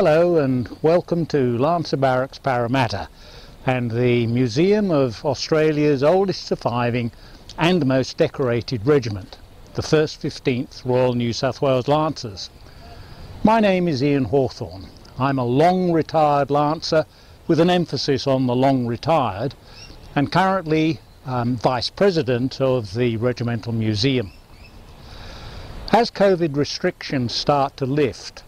Hello and welcome to Lancer Barracks, Parramatta, and the museum of Australia's oldest surviving and most decorated regiment, the 1st 15th Royal New South Wales Lancers. My name is Ian Hawthorne. I'm a long retired Lancer with an emphasis on the long retired, and currently Vice President of the Regimental Museum. As COVID restrictions start to lift,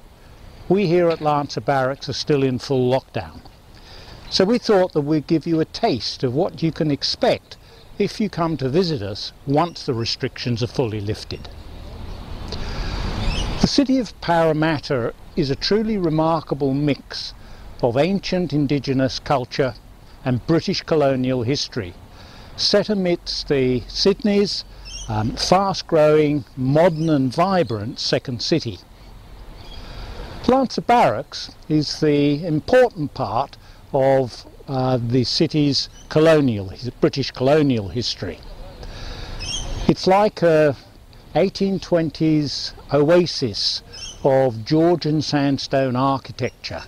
we here at Lancer Barracks are still in full lockdown. So we thought that we'd give you a taste of what you can expect if you come to visit us once the restrictions are fully lifted. The city of Parramatta is a truly remarkable mix of ancient Indigenous culture and British colonial history, set amidst the Sydney's fast-growing, modern and vibrant second city. Lancer Barracks is the important part of the city's British colonial history. It's like a 1820s oasis of Georgian sandstone architecture,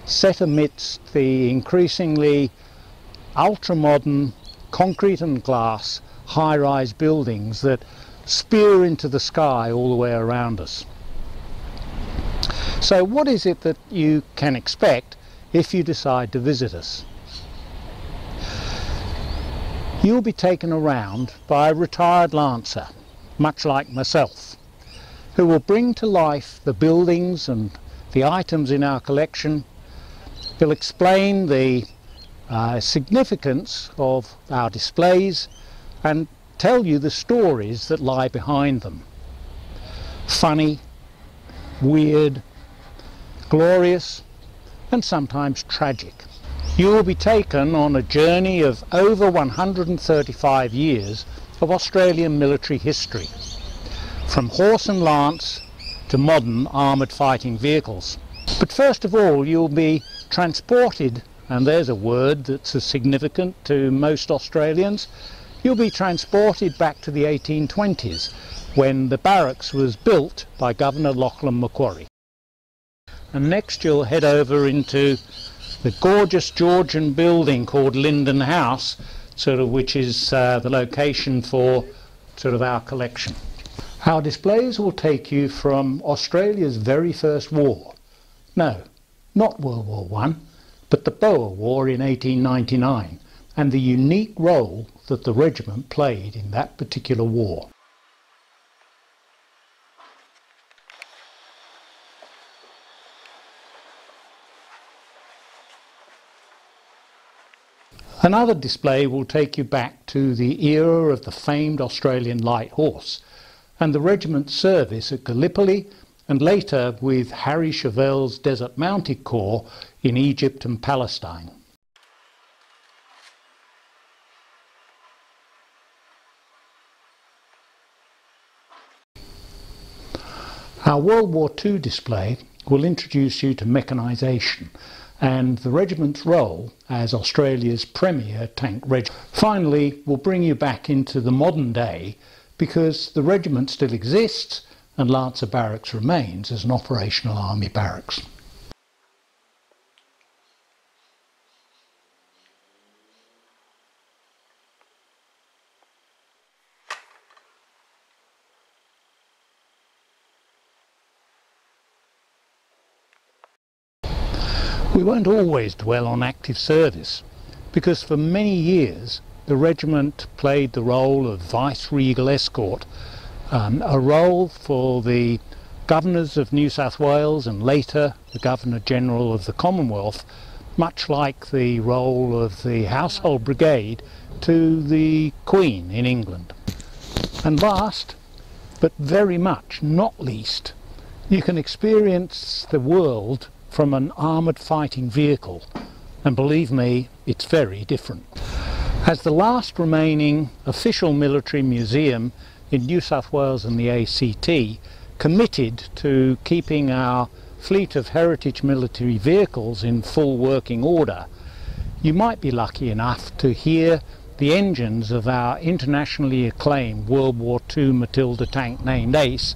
set amidst the increasingly ultra-modern concrete and glass high-rise buildings that spear into the sky all the way around us. So what is it that you can expect if you decide to visit us? You'll be taken around by a retired Lancer, much like myself, who will bring to life the buildings and the items in our collection. He'll explain the significance of our displays and tell you the stories that lie behind them. Funny, weird, glorious and sometimes tragic. You will be taken on a journey of over 135 years of Australian military history, from horse and lance to modern armoured fighting vehicles. But first of all, you'll be transported, and there's a word that's significant to most Australians, you'll be transported back to the 1820s, when the barracks was built by Governor Lachlan Macquarie. And next you'll head over into the gorgeous Georgian building called Linden House, which is the location for our collection. Our displays will take you from Australia's very first war. No, not World War I, but the Boer War in 1899, and the unique role that the regiment played in that particular war. Another display will take you back to the era of the famed Australian Light Horse and the regiment's service at Gallipoli, and later with Harry Chevelle's Desert Mounted Corps in Egypt and Palestine. Our World War II display will introduce you to mechanisation and the regiment's role as Australia's premier tank regiment. Finally, we'll bring you back into the modern day, because the regiment still exists and Lancer Barracks remains as an operational army barracks. We won't always dwell on active service, because for many years the regiment played the role of vice-regal escort, a role for the governors of New South Wales and later the Governor-General of the Commonwealth, much like the role of the Household Brigade to the Queen in England. And last, but very much not least, you can experience the world from an armoured fighting vehicle, and believe me, it's very different. As the last remaining official military museum in New South Wales and the ACT, committed to keeping our fleet of heritage military vehicles in full working order, you might be lucky enough to hear the engines of our internationally acclaimed World War II Matilda tank named Ace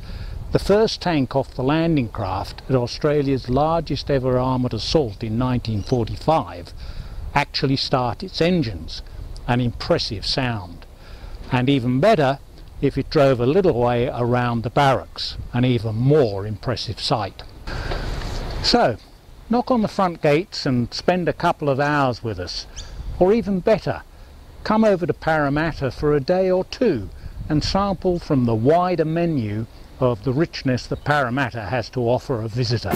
The first tank off the landing craft at Australia's largest ever armoured assault in 1945 actually start its engines, an impressive sound. And even better if it drove a little way around the barracks, an even more impressive sight. So, knock on the front gates and spend a couple of hours with us, or even better, come over to Parramatta for a day or two and sample from the wider menu of the richness that Parramatta has to offer a visitor.